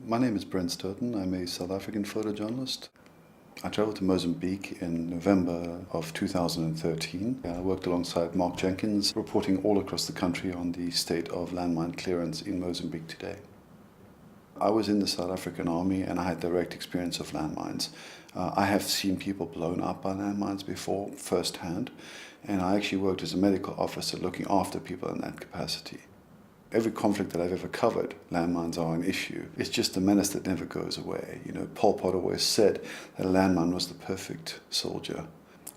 My name is Brent Stoughton. I'm a South African photojournalist. I traveled to Mozambique in November of 2013. I worked alongside Mark Jenkins, reporting all across the country on the state of landmine clearance in Mozambique today. I was in the South African Army and I had direct experience of landmines. I have seen people blown up by landmines before, firsthand, and I actually worked as a medical officer looking after people in that capacity. Every conflict that I've ever covered, landmines are an issue. It's just a menace that never goes away. Pol Pot always said that a landmine was the perfect soldier.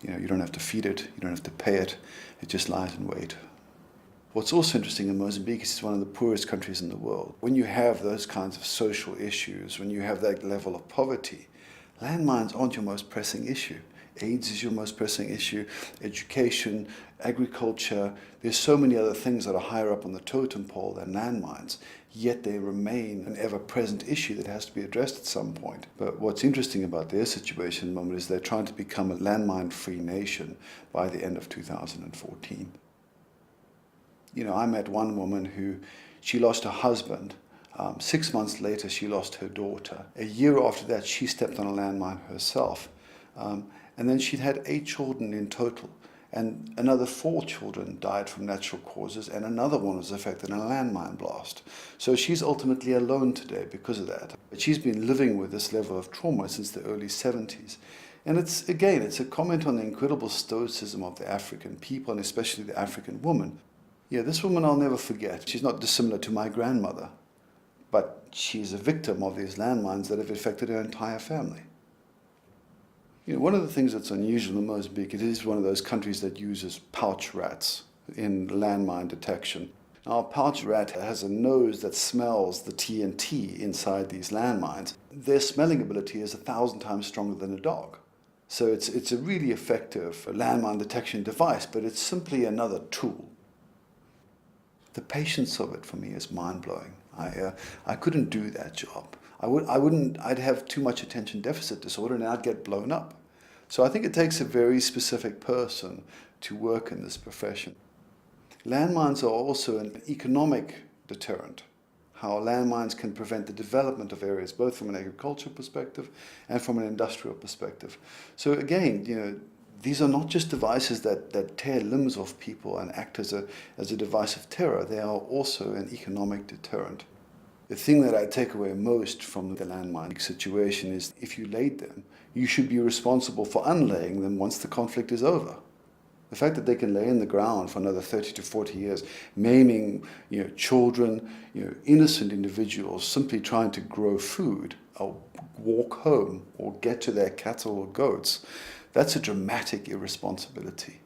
You don't have to feed it, you don't have to pay it, it just lies in wait. What's also interesting in Mozambique is it's one of the poorest countries in the world. When you have those kinds of social issues, when you have that level of poverty, landmines aren't your most pressing issue. AIDS is your most pressing issue, education, agriculture. There's so many other things that are higher up on the totem pole than landmines, yet they remain an ever-present issue that has to be addressed at some point. But what's interesting about their situation at the moment is they're trying to become a landmine-free nation by the end of 2014. I met one woman who, she lost her husband. 6 months later, she lost her daughter. A year after that, she stepped on a landmine herself. And then she'd had 8 children in total, and another 4 children died from natural causes, and another one was affected in a landmine blast. So she's ultimately alone today because of that. But she's been living with this level of trauma since the early 70s. And it's a comment on the incredible stoicism of the African people, and especially the African woman. Yeah, this woman I'll never forget. She's not dissimilar to my grandmother, but she's a victim of these landmines that have affected her entire family. One of the things that's unusual in Mozambique, it is one of those countries that uses pouch rats in landmine detection. Now, a pouch rat has a nose that smells the TNT inside these landmines. Their smelling ability is 1,000 times stronger than a dog. So it's a really effective landmine detection device, but it's simply another tool. The patience of it for me is mind-blowing. I couldn't do that job. I'd have too much attention deficit disorder and I'd get blown up. So I think it takes a very specific person to work in this profession. Landmines are also an economic deterrent. How landmines can prevent the development of areas, both from an agricultural perspective and from an industrial perspective. So again, these are not just devices that tear limbs off people and act as a device of terror. They are also an economic deterrent. The thing that I take away most from the landmine situation is if you laid them, you should be responsible for unlaying them once the conflict is over. The fact that they can lay in the ground for another 30 to 40 years, maiming children, innocent individuals simply trying to grow food or walk home or get to their cattle or goats, that's a dramatic irresponsibility.